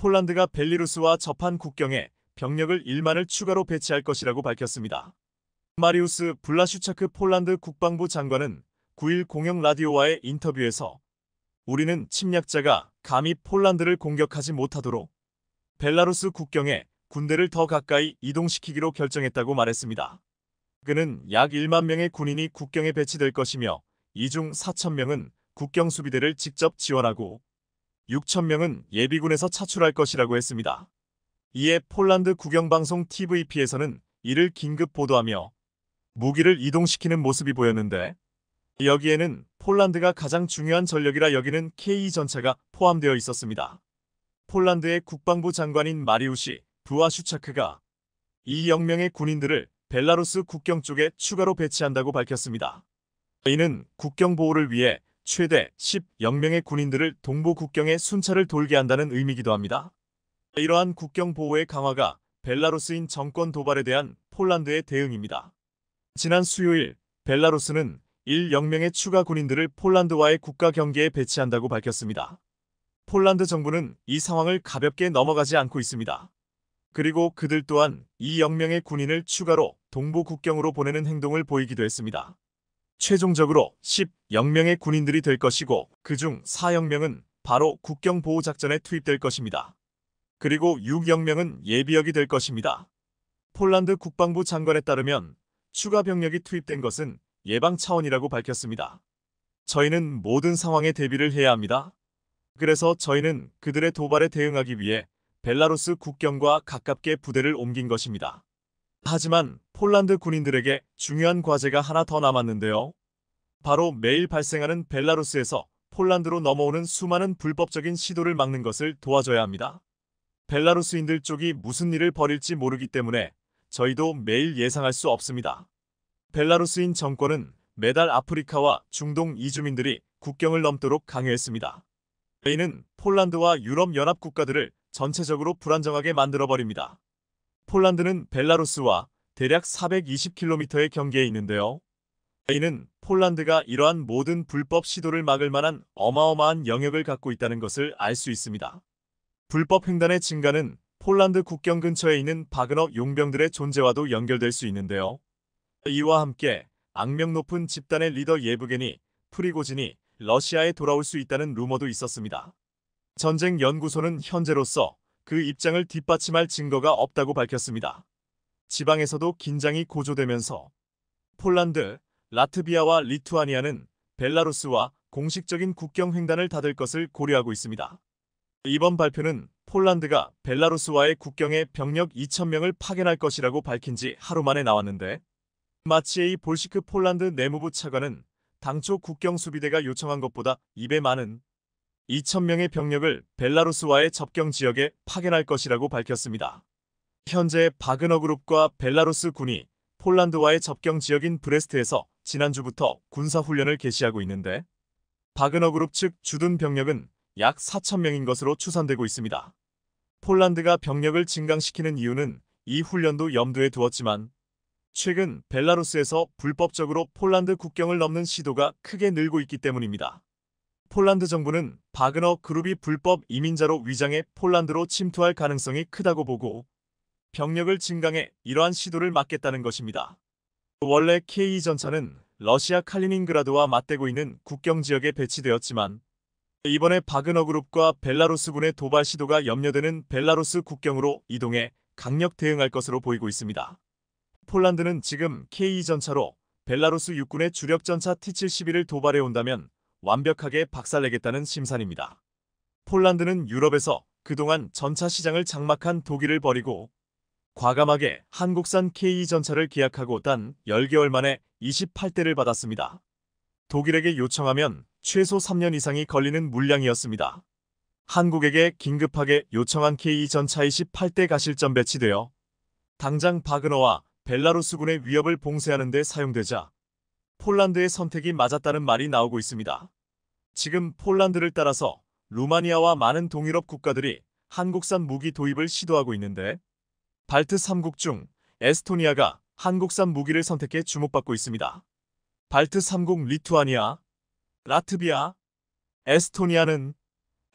폴란드가 벨리루스와 접한 국경에 병력을 1만을 추가로 배치할 것이라고 밝혔습니다. 마리우스 블라슈차크 폴란드 국방부 장관은 9일 공영 라디오와의 인터뷰에서 우리는 침략자가 감히 폴란드를 공격하지 못하도록 벨라루스 국경에 군대를 더 가까이 이동시키기로 결정했다고 말했습니다. 그는 약 1만 명의 군인이 국경에 배치될 것이며 이 중 4천 명은 국경 수비대를 직접 지원하고 6천 명은 예비군에서 차출할 것이라고 했습니다. 이에 폴란드 국영방송 TVP에서는 이를 긴급 보도하며 무기를 이동시키는 모습이 보였는데 여기에는 폴란드가 가장 중요한 전력이라 여기는 K2전차가 포함되어 있었습니다. 폴란드의 국방부 장관인 마리우시 부아슈차크가 이 0명의 군인들을 벨라루스 국경 쪽에 추가로 배치한다고 밝혔습니다. 이는 국경 보호를 위해 최대 10명의 군인들을 동부 국경에 순찰을 돌게 한다는 의미이기도 합니다. 이러한 국경 보호의 강화가 벨라루스인 정권 도발에 대한 폴란드의 대응입니다. 지난 수요일 벨라루스는 1명의 추가 군인들을 폴란드와의 국가 경계에 배치한다고 밝혔습니다. 폴란드 정부는 이 상황을 가볍게 넘어가지 않고 있습니다. 그리고 그들 또한 이 0명의 군인을 추가로 동부 국경으로 보내는 행동을 보이기도 했습니다. 최종적으로 10명의 군인들이 될 것이고 그중 4명은 바로 국경보호작전에 투입될 것입니다. 그리고 6명은 예비역이 될 것입니다. 폴란드 국방부 장관에 따르면 추가 병력이 투입된 것은 예방 차원이라고 밝혔습니다. 저희는 모든 상황에 대비를 해야 합니다. 그래서 저희는 그들의 도발에 대응하기 위해 벨라루스 국경과 가깝게 부대를 옮긴 것입니다. 하지만 폴란드 군인들에게 중요한 과제가 하나 더 남았는데요. 바로 매일 발생하는 벨라루스에서 폴란드로 넘어오는 수많은 불법적인 시도를 막는 것을 도와줘야 합니다. 벨라루스인들 쪽이 무슨 일을 벌일지 모르기 때문에 저희도 매일 예상할 수 없습니다. 벨라루스인 정권은 매달 아프리카와 중동 이주민들이 국경을 넘도록 강요했습니다. 이는 폴란드와 유럽연합 국가들을 전체적으로 불안정하게 만들어버립니다. 폴란드는 벨라루스와 대략 420km의 경계에 있는데요. 이는 폴란드가 이러한 모든 불법 시도를 막을 만한 어마어마한 영역을 갖고 있다는 것을 알 수 있습니다. 불법 횡단의 증가는 폴란드 국경 근처에 있는 바그너 용병들의 존재와도 연결될 수 있는데요. 이와 함께 악명 높은 집단의 리더 예브게니 프리고진이 러시아에 돌아올 수 있다는 루머도 있었습니다. 전쟁 연구소는 현재로서 그 입장을 뒷받침할 증거가 없다고 밝혔습니다. 지방에서도 긴장이 고조되면서 폴란드, 라트비아와 리투아니아는 벨라루스와 공식적인 국경 횡단을 닫을 것을 고려하고 있습니다. 이번 발표는 폴란드가 벨라루스와의 국경에 병력 2,000명을 파견할 것이라고 밝힌 지 하루 만에 나왔는데 마치에이 볼시크 폴란드 내무부 차관은 당초 국경 수비대가 요청한 것보다 2배 많은 2,000명의 병력을 벨라루스와의 접경 지역에 파견할 것이라고 밝혔습니다. 현재 바그너 그룹과 벨라루스 군이 폴란드와의 접경 지역인 브레스트에서 지난주부터 군사훈련을 개시하고 있는데 바그너 그룹 측 주둔 병력은 약 4,000명인 것으로 추산되고 있습니다. 폴란드가 병력을 증강시키는 이유는 이 훈련도 염두에 두었지만 최근 벨라루스에서 불법적으로 폴란드 국경을 넘는 시도가 크게 늘고 있기 때문입니다. 폴란드 정부는 바그너 그룹이 불법 이민자로 위장해 폴란드로 침투할 가능성이 크다고 보고 병력을 증강해 이러한 시도를 막겠다는 것입니다. 원래 K2전차는 러시아 칼리닝그라드와 맞대고 있는 국경 지역에 배치되었지만 이번에 바그너 그룹과 벨라루스군의 도발 시도가 염려되는 벨라루스 국경으로 이동해 강력 대응할 것으로 보이고 있습니다. 폴란드는 지금 K2전차로 벨라루스 육군의 주력 전차 T-71을 도발해 온다면 완벽하게 박살내겠다는 심산입니다. 폴란드는 유럽에서 그동안 전차 시장을 장막한 독일을 버리고 과감하게 한국산 K2전차를 계약하고 단 10개월 만에 28대를 받았습니다. 독일에게 요청하면 최소 3년 이상이 걸리는 물량이었습니다. 한국에게 긴급하게 요청한 K2전차 28대 가실점 배치되어 당장 바그너와 벨라루스군의 위협을 봉쇄하는 데 사용되자 폴란드의 선택이 맞았다는 말이 나오고 있습니다. 지금 폴란드를 따라서 루마니아와 많은 동유럽 국가들이 한국산 무기 도입을 시도하고 있는데 발트 3국 중 에스토니아가 한국산 무기를 선택해 주목받고 있습니다. 발트 3국 리투아니아, 라트비아, 에스토니아는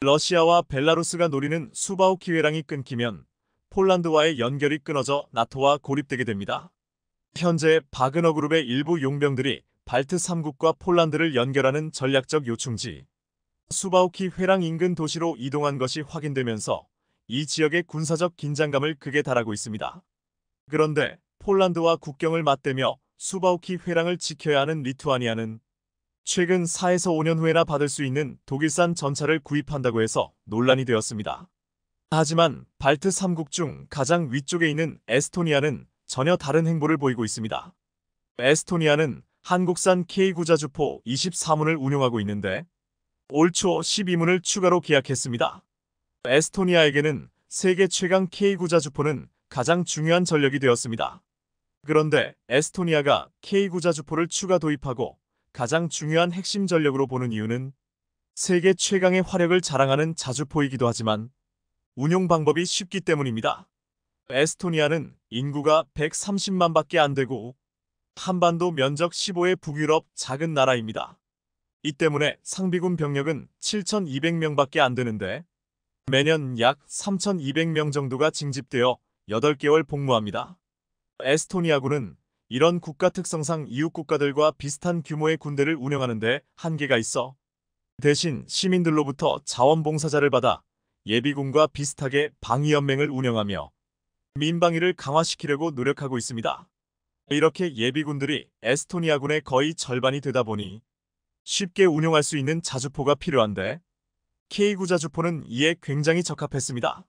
러시아와 벨라루스가 노리는 수바우키 회랑이 끊기면 폴란드와의 연결이 끊어져 나토와 고립되게 됩니다. 현재 바그너 그룹의 일부 용병들이 발트 3국과 폴란드를 연결하는 전략적 요충지 수바우키 회랑 인근 도시로 이동한 것이 확인되면서 이 지역의 군사적 긴장감을 극에 달하고 있습니다. 그런데 폴란드와 국경을 맞대며 수바우키 회랑을 지켜야 하는 리투아니아는 최근 4에서 5년 후에나 받을 수 있는 독일산 전차를 구입한다고 해서 논란이 되었습니다. 하지만 발트 3국 중 가장 위쪽에 있는 에스토니아는 전혀 다른 행보를 보이고 있습니다. 에스토니아는 한국산 K9자주포 24문을 운용하고 있는데 올 초 12문을 추가로 계약했습니다. 에스토니아에게는 세계 최강 K9자주포는 가장 중요한 전력이 되었습니다. 그런데 에스토니아가 K9자주포를 추가 도입하고 가장 중요한 핵심 전력으로 보는 이유는 세계 최강의 화력을 자랑하는 자주포이기도 하지만 운용 방법이 쉽기 때문입니다. 에스토니아는 인구가 130만밖에 안 되고 한반도 면적 15의 북유럽 작은 나라입니다. 이 때문에 상비군 병력은 7,200명밖에 안 되는데 매년 약 3,200명 정도가 징집되어 8개월 복무합니다. 에스토니아군은 이런 국가 특성상 이웃 국가들과 비슷한 규모의 군대를 운영하는데 한계가 있어 대신 시민들로부터 자원봉사자를 받아 예비군과 비슷하게 방위연맹을 운영하며 민방위를 강화시키려고 노력하고 있습니다. 이렇게 예비군들이 에스토니아군의 거의 절반이 되다 보니 쉽게 운용할 수 있는 자주포가 필요한데 K9 자주포는 이에 굉장히 적합했습니다.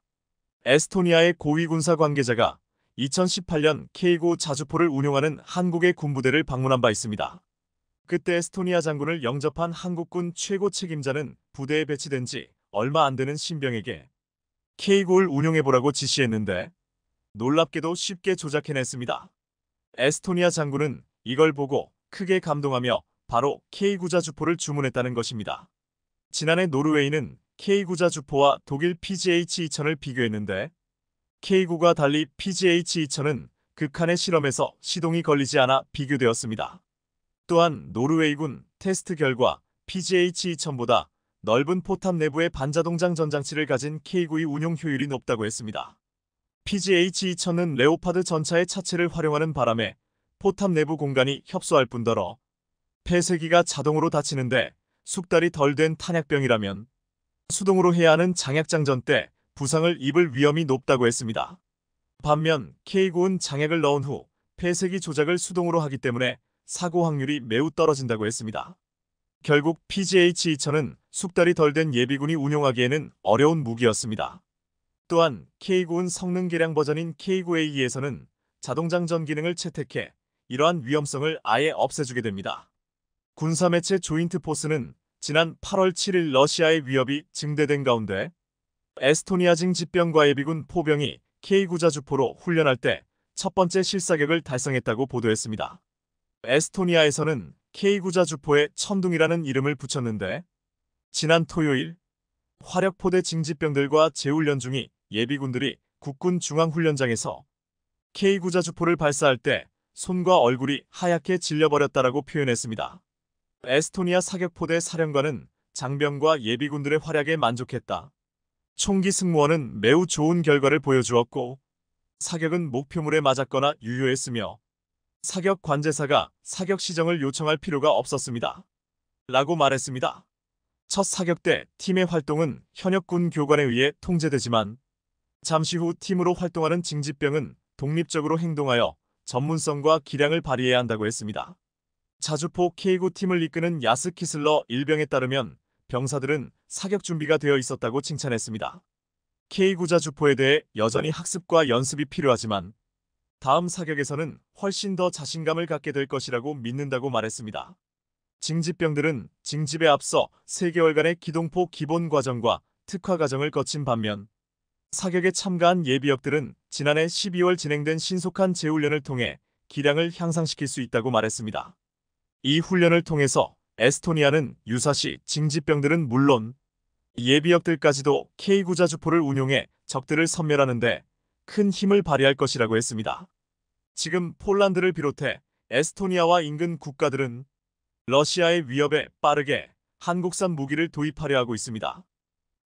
에스토니아의 고위 군사 관계자가 2018년 K9 자주포를 운용하는 한국의 군부대를 방문한 바 있습니다. 그때 에스토니아 장군을 영접한 한국군 최고 책임자는 부대에 배치된 지 얼마 안 되는 신병에게 K9를 운용해보라고 지시했는데 놀랍게도 쉽게 조작해냈습니다. 에스토니아 장군은 이걸 보고 크게 감동하며 바로 K9 자주포를 주문했다는 것입니다. 지난해 노르웨이는 K9 자주포와 독일 PGH-2000을 비교했는데 K9과 달리 PGH-2000은 극한의 실험에서 시동이 걸리지 않아 비교되었습니다. 또한 노르웨이군 테스트 결과 PGH-2000보다 넓은 포탑 내부의 반자동장 전장치를 가진 K9의 운용 효율이 높다고 했습니다. PGH-2000은 레오파드 전차의 차체를 활용하는 바람에 포탑 내부 공간이 협소할 뿐더러 폐쇄기가 자동으로 닫히는데 숙달이 덜 된 탄약병이라면 수동으로 해야 하는 장약장전 때 부상을 입을 위험이 높다고 했습니다. 반면 K9은 장약을 넣은 후 폐쇄기 조작을 수동으로 하기 때문에 사고 확률이 매우 떨어진다고 했습니다. 결국 PGH-2000은 숙달이 덜 된 예비군이 운용하기에는 어려운 무기였습니다. 또한 K9은 성능 개량 버전인 K9AE에서는 자동장전 기능을 채택해 이러한 위험성을 아예 없애주게 됩니다. 군사매체 조인트포스는 지난 8월 7일 러시아의 위협이 증대된 가운데 에스토니아징 집병과 예비군 포병이 K9 자주포로 훈련할 때 첫 번째 실사격을 달성했다고 보도했습니다. 에스토니아에서는 K9 자주포에 천둥이라는 이름을 붙였는데 지난 토요일 화력포대 징집병들과 재훈련 중이 예비군들이 국군 중앙훈련장에서 K9 자주포를 발사할 때 손과 얼굴이 하얗게 질려버렸다라고 표현했습니다. 에스토니아 사격포대 사령관은 장병과 예비군들의 활약에 만족했다. 총기 승무원은 매우 좋은 결과를 보여주었고 사격은 목표물에 맞았거나 유효했으며 사격 관제사가 사격 시정을 요청할 필요가 없었습니다. 라고 말했습니다. 첫 사격 때 팀의 활동은 현역군 교관에 의해 통제되지만 잠시 후 팀으로 활동하는 징집병은 독립적으로 행동하여 전문성과 기량을 발휘해야 한다고 했습니다. 자주포 K9 팀을 이끄는 야스 키슬러 일병에 따르면 병사들은 사격 준비가 되어 있었다고 칭찬했습니다. K9 자주포에 대해 여전히 학습과 연습이 필요하지만 다음 사격에서는 훨씬 더 자신감을 갖게 될 것이라고 믿는다고 말했습니다. 징집병들은 징집에 앞서 3개월간의 기동포 기본 과정과 특화 과정을 거친 반면 사격에 참가한 예비역들은 지난해 12월 진행된 신속한 재훈련을 통해 기량을 향상시킬 수 있다고 말했습니다. 이 훈련을 통해서 에스토니아는 유사시 징집병들은 물론 예비역들까지도 K9 자주포를 운용해 적들을 섬멸하는데 큰 힘을 발휘할 것이라고 했습니다. 지금 폴란드를 비롯해 에스토니아와 인근 국가들은 러시아의 위협에 빠르게 한국산 무기를 도입하려 하고 있습니다.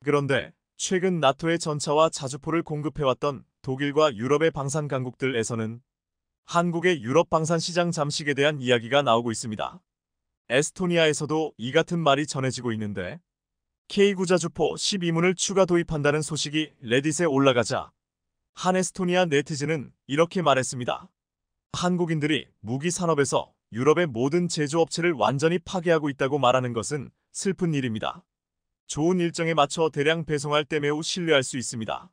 그런데 최근 나토의 전차와 자주포를 공급해왔던 독일과 유럽의 방산 강국들에서는 한국의 유럽 방산 시장 잠식에 대한 이야기가 나오고 있습니다. 에스토니아에서도 이 같은 말이 전해지고 있는데 K9 자주포 12문을 추가 도입한다는 소식이 레딧에 올라가자 한 에스토니아 네티즌은 이렇게 말했습니다. 한국인들이 무기 산업에서 유럽의 모든 제조업체를 완전히 파괴하고 있다고 말하는 것은 슬픈 일입니다. 좋은 일정에 맞춰 대량 배송할 때 매우 신뢰할 수 있습니다.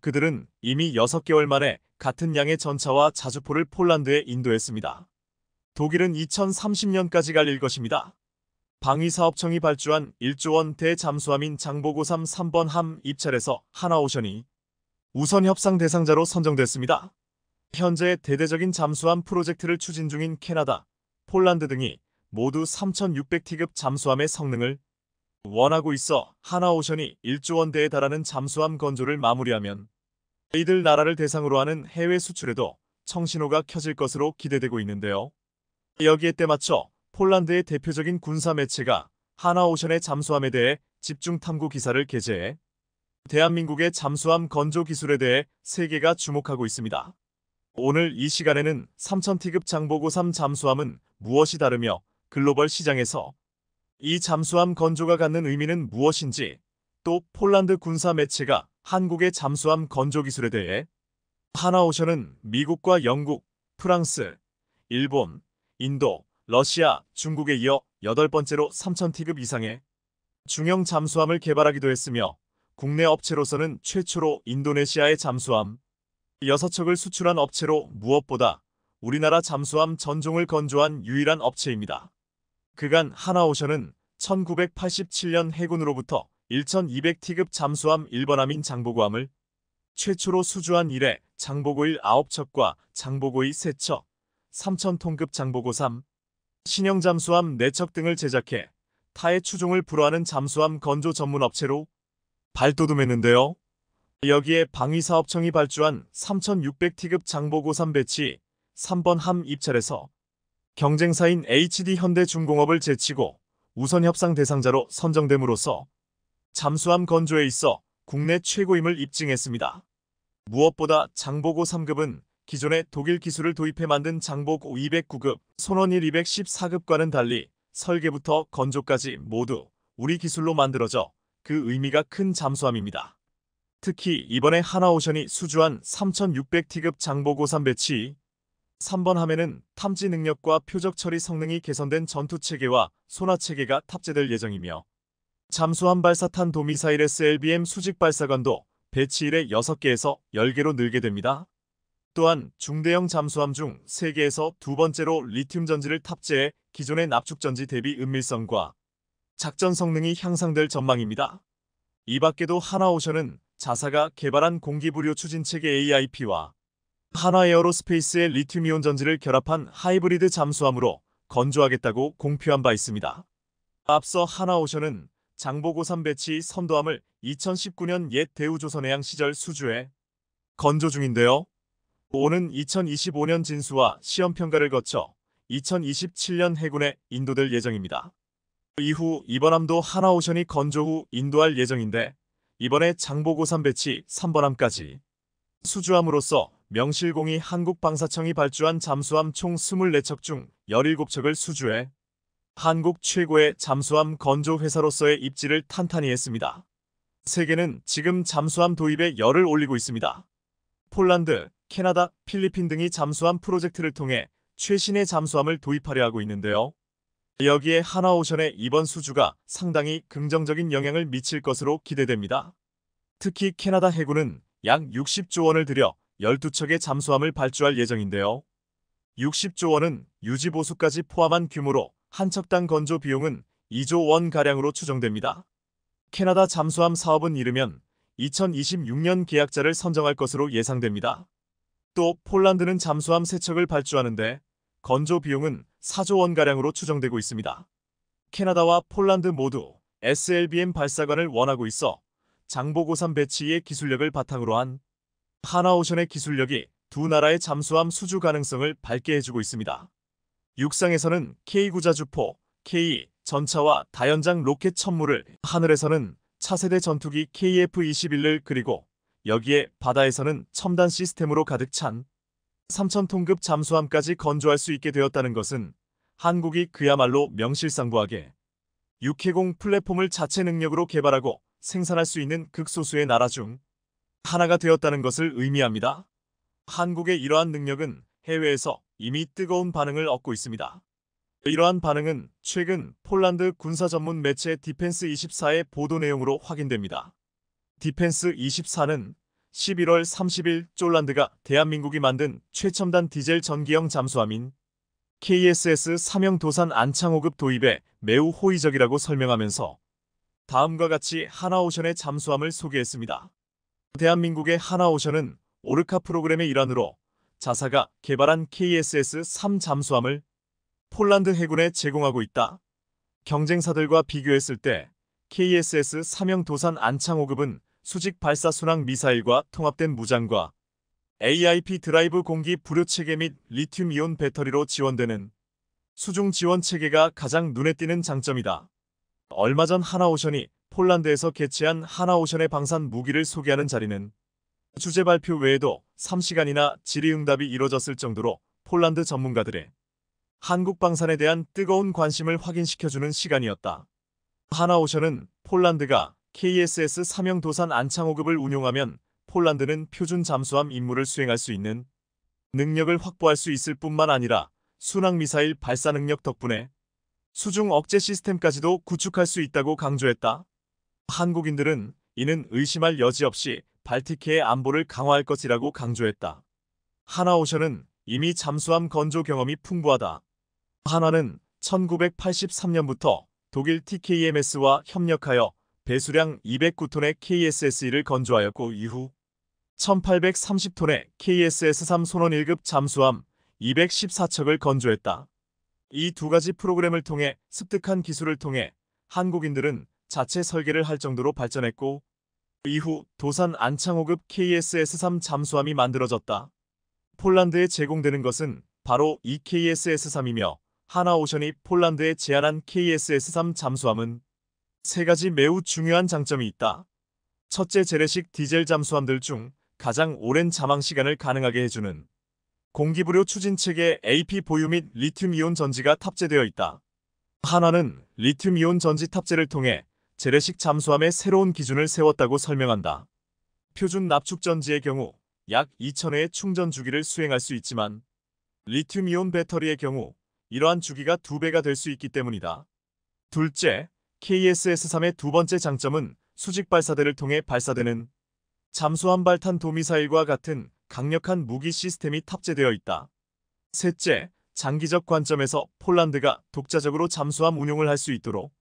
그들은 이미 6개월 만에 같은 양의 전차와 자주포를 폴란드에 인도했습니다. 독일은 2030년까지 갈릴 것입니다. 방위사업청이 발주한 1조 원 대잠수함인 장보고3 3번 함 입찰에서 하나오션이 우선 협상 대상자로 선정됐습니다. 현재 대대적인 잠수함 프로젝트를 추진 중인 캐나다, 폴란드 등이 모두 3600T급 잠수함의 성능을 원하고 있어 하나오션이 1조 원대에 달하는 잠수함 건조를 마무리하면 이들 나라를 대상으로 하는 해외 수출에도 청신호가 켜질 것으로 기대되고 있는데요. 여기에 때맞춰 폴란드의 대표적인 군사 매체가 하나오션의 잠수함에 대해 집중 탐구 기사를 게재해 대한민국의 잠수함 건조 기술에 대해 세계가 주목하고 있습니다. 오늘 이 시간에는 3000T급 장보고3 잠수함은 무엇이 다르며 글로벌 시장에서 이 잠수함 건조가 갖는 의미는 무엇인지, 또 폴란드 군사 매체가 한국의 잠수함 건조 기술에 대해 하나오션은 미국과 영국, 프랑스, 일본, 인도, 러시아, 중국에 이어 8번째로 3000T급 이상의 중형 잠수함을 개발하기도 했으며 국내 업체로서는 최초로 인도네시아의 잠수함 6척을 수출한 업체로 무엇보다 우리나라 잠수함 전종을 건조한 유일한 업체입니다. 그간 하나오션은 1987년 해군으로부터 1200T급 잠수함 1번함인 장보고함을 최초로 수주한 이래 장보고1 9척과 장보고2 3척, 3000톤급 장보고3, 신형 잠수함 4척 등을 제작해 타의 추종을 불허하는 잠수함 건조 전문 업체로 발돋움했는데요. 여기에 방위사업청이 발주한 3600T급 장보고3 배치 3번 함 입찰에서 경쟁사인 HD 현대중공업을 제치고 우선 협상 대상자로 선정됨으로써 잠수함 건조에 있어 국내 최고임을 입증했습니다. 무엇보다 장보고 3급은 기존의 독일 기술을 도입해 만든 장보고 209급, 손원일 214급과는 달리 설계부터 건조까지 모두 우리 기술로 만들어져 그 의미가 큰 잠수함입니다. 특히 이번에 하나오션이 수주한 3600T급 장보고 3 배치 3번 함에는 탐지 능력과 표적 처리 성능이 개선된 전투체계와 소나체계가 탑재될 예정이며 잠수함 발사탄 도미사일 SLBM 수직 발사관도 배치 1에 6개에서 10개로 늘게 됩니다. 또한 중대형 잠수함 중 3개에서 두 번째로 리튬 전지를 탑재해 기존의 납축전지 대비 은밀성과 작전 성능이 향상될 전망입니다. 이 밖에도 하나오션은 자사가 개발한 공기부료 추진체계 AIP와 하나에어로스페이스의 리튬이온 전지를 결합한 하이브리드 잠수함으로 건조하겠다고 공표한 바 있습니다. 앞서 하나오션은 장보고 3 배치 선도함을 2019년 옛 대우조선해양 시절 수주해 건조 중인데요. 오는 2025년 진수와 시험평가를 거쳐 2027년 해군에 인도될 예정입니다. 이후 이번함도 하나오션이 건조 후 인도할 예정인데 이번에 장보고 3 배치 3번함까지 수주함으로써 명실공히 한국방사청이 발주한 잠수함 총 24척 중 17척을 수주해 한국 최고의 잠수함 건조 회사로서의 입지를 탄탄히 했습니다. 세계는 지금 잠수함 도입에 열을 올리고 있습니다. 폴란드, 캐나다, 필리핀 등이 잠수함 프로젝트를 통해 최신의 잠수함을 도입하려 하고 있는데요. 여기에 하나오션의 이번 수주가 상당히 긍정적인 영향을 미칠 것으로 기대됩니다. 특히 캐나다 해군은 약 60조 원을 들여 12척의 잠수함을 발주할 예정인데요. 60조 원은 유지보수까지 포함한 규모로 한 척당 건조 비용은 2조 원가량으로 추정됩니다. 캐나다 잠수함 사업은 이르면 2026년 계약자를 선정할 것으로 예상됩니다. 또 폴란드는 잠수함 3척을 발주하는데 건조 비용은 4조 원가량으로 추정되고 있습니다. 캐나다와 폴란드 모두 SLBM 발사관을 원하고 있어 장보고 3 배치의 기술력을 바탕으로 한 하나오션의 기술력이 두 나라의 잠수함 수주 가능성을 밝게 해주고 있습니다. 육상에서는 K9 자주포, K2 전차와 다연장 로켓 천무를, 하늘에서는 차세대 전투기 KF-21을 그리고 여기에 바다에서는 첨단 시스템으로 가득 찬 3,000톤급 잠수함까지 건조할 수 있게 되었다는 것은 한국이 그야말로 명실상부하게 육해공 플랫폼을 자체 능력으로 개발하고 생산할 수 있는 극소수의 나라 중 하나가 되었다는 것을 의미합니다. 한국의 이러한 능력은 해외에서 이미 뜨거운 반응을 얻고 있습니다. 이러한 반응은 최근 폴란드 군사 전문 매체 디펜스24의 보도 내용으로 확인됩니다. 디펜스24는 11월 30일 폴란드가 대한민국이 만든 최첨단 디젤 전기형 잠수함인 KSS 사명 도산 안창호급 도입에 매우 호의적이라고 설명하면서 다음과 같이 하나오션의 잠수함을 소개했습니다. 대한민국의 하나오션은 오르카 프로그램의 일환으로 자사가 개발한 KSS-3 잠수함을 폴란드 해군에 제공하고 있다. 경쟁사들과 비교했을 때 KSS 사명 도산 안창호급은 수직 발사 순항 미사일과 통합된 무장과 AIP 드라이브 공기 불효 체계 및 리튬 이온 배터리로 지원되는 수중 지원 체계가 가장 눈에 띄는 장점이다. 얼마 전 하나오션이 폴란드에서 개최한 하나오션의 방산 무기를 소개하는 자리는 주제 발표 외에도 3시간이나 질의응답이 이뤄졌을 정도로 폴란드 전문가들의 한국 방산에 대한 뜨거운 관심을 확인시켜주는 시간이었다. 하나오션은 폴란드가 KSS 사명 도산 안창호급을 운용하면 폴란드는 표준 잠수함 임무를 수행할 수 있는 능력을 확보할 수 있을 뿐만 아니라 순항미사일 발사 능력 덕분에 수중 억제 시스템까지도 구축할 수 있다고 강조했다. 한국인들은 이는 의심할 여지 없이 발틱해의 안보를 강화할 것이라고 강조했다. 하나오션은 이미 잠수함 건조 경험이 풍부하다. 한화는 1983년부터 독일 TKMS와 협력하여 배수량 209톤의 KSS-1을 건조하였고 이후 1830톤의 KSS-3 손원 1급 잠수함 214척을 건조했다. 이 두 가지 프로그램을 통해 습득한 기술을 통해 한국인들은 자체 설계를 할 정도로 발전했고 이후 도산 안창호급 KSS-3 잠수함이 만들어졌다. 폴란드에 제공되는 것은 바로 이 KSS-3이며 하나오션이 폴란드에 제안한 KSS-3 잠수함은 세 가지 매우 중요한 장점이 있다. 첫째, 재래식 디젤 잠수함들 중 가장 오랜 잠항 시간을 가능하게 해주는 공기불효 추진체계 AP 보유 및 리튬이온 전지가 탑재되어 있다. 한화는 리튬이온 전지 탑재를 통해 재래식 잠수함의 새로운 기준을 세웠다고 설명한다. 표준 납축 전지의 경우 약 2000회의 충전 주기를 수행할 수 있지만 리튬이온 배터리의 경우 이러한 주기가 2배가 될 수 있기 때문이다. 둘째, KSS-3의 두 번째 장점은 수직 발사대를 통해 발사되는 잠수함 발탄 도미사일과 같은 강력한 무기 시스템이 탑재되어 있다. 셋째, 장기적 관점에서 폴란드가 독자적으로 잠수함 운용을 할 수 있도록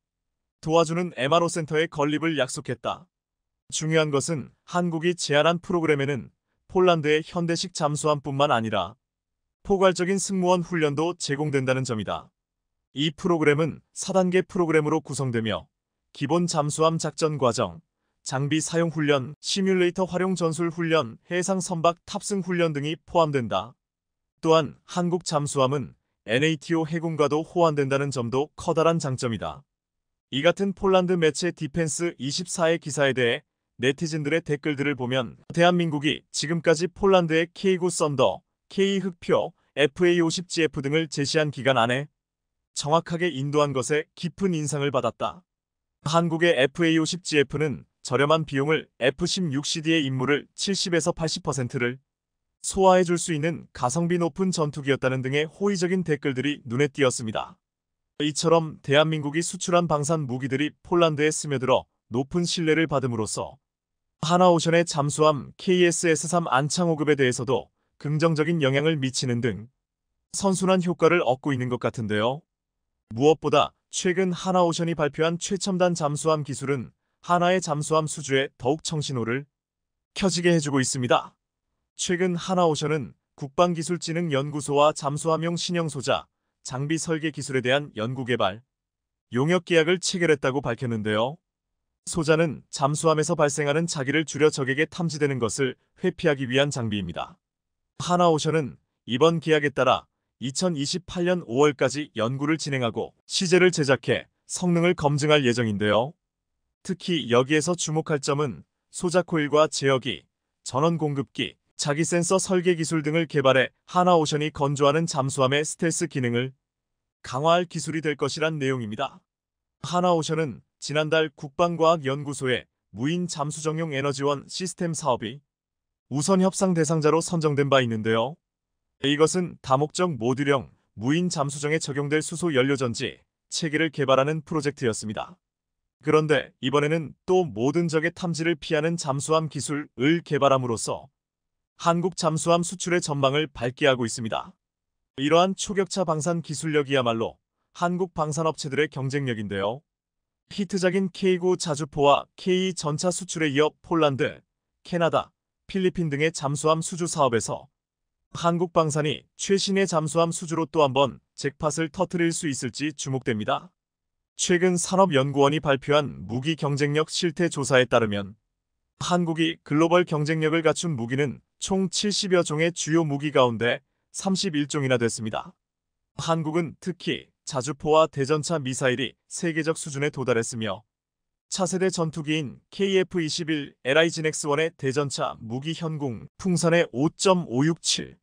도와주는 MRO 센터의 건립을 약속했다. 중요한 것은 한국이 제안한 프로그램에는 폴란드의 현대식 잠수함뿐만 아니라 포괄적인 승무원 훈련도 제공된다는 점이다. 이 프로그램은 4단계 프로그램으로 구성되며 기본 잠수함 작전 과정, 장비 사용 훈련, 시뮬레이터 활용 전술 훈련, 해상 선박 탑승 훈련 등이 포함된다. 또한 한국 잠수함은 NATO 해군과도 호환된다는 점도 커다란 장점이다. 이 같은 폴란드 매체 디펜스24의 기사에 대해 네티즌들의 댓글들을 보면 대한민국이 지금까지 폴란드의 K9 썬더, K 흑표, FA50GF 등을 제시한 기간 안에 정확하게 인도한 것에 깊은 인상을 받았다. 한국의 FA50GF는 저렴한 비용을 F-16CD의 임무를 70에서 80%를 소화해줄 수 있는 가성비 높은 전투기였다는 등의 호의적인 댓글들이 눈에 띄었습니다. 이처럼 대한민국이 수출한 방산 무기들이 폴란드에 스며들어 높은 신뢰를 받음으로써 하나오션의 잠수함 KSS-3 안창호급에 대해서도 긍정적인 영향을 미치는 등 선순환 효과를 얻고 있는 것 같은데요. 무엇보다 최근 하나오션이 발표한 최첨단 잠수함 기술은 한화의 잠수함 수주에 더욱 청신호를 켜지게 해주고 있습니다. 최근 하나오션은 국방기술진흥연구소와 잠수함용 신형 소자, 장비 설계 기술에 대한 연구개발, 용역 계약을 체결했다고 밝혔는데요. 소자는 잠수함에서 발생하는 자기를 줄여 적에게 탐지되는 것을 회피하기 위한 장비입니다. 하나오션은 이번 계약에 따라 2028년 5월까지 연구를 진행하고 시제를 제작해 성능을 검증할 예정인데요. 특히 여기에서 주목할 점은 소자 코일과 제어기, 전원 공급기, 자기 센서 설계 기술 등을 개발해 하나오션이 건조하는 잠수함의 스텔스 기능을 강화할 기술이 될 것이란 내용입니다. 하나오션은 지난달 국방과학연구소의 무인 잠수정용 에너지원 시스템 사업이 우선 협상 대상자로 선정된 바 있는데요. 이것은 다목적 모듈형 무인 잠수정에 적용될 수소 연료전지 체계를 개발하는 프로젝트였습니다. 그런데 이번에는 또 모든 적의 탐지를 피하는 잠수함 기술을 개발함으로써 한국 잠수함 수출의 전망을 밝게 하고 있습니다. 이러한 초격차 방산 기술력이야말로 한국 방산업체들의 경쟁력인데요. 히트작인 K9 자주포와 K 전차 수출에 이어 폴란드, 캐나다, 필리핀 등의 잠수함 수주 사업에서 한국 방산이 최신의 잠수함 수주로 또 한번 잭팟을 터뜨릴 수 있을지 주목됩니다. 최근 산업연구원이 발표한 무기 경쟁력 실태 조사에 따르면 한국이 글로벌 경쟁력을 갖춘 무기는 총 70여 종의 주요 무기 가운데 31종이나 됐습니다. 한국은 특히 자주포와 대전차 미사일이 세계적 수준에 도달했으며 차세대 전투기인 KF-21 LIGN-X1의 대전차 무기 현궁 풍선의 5.567,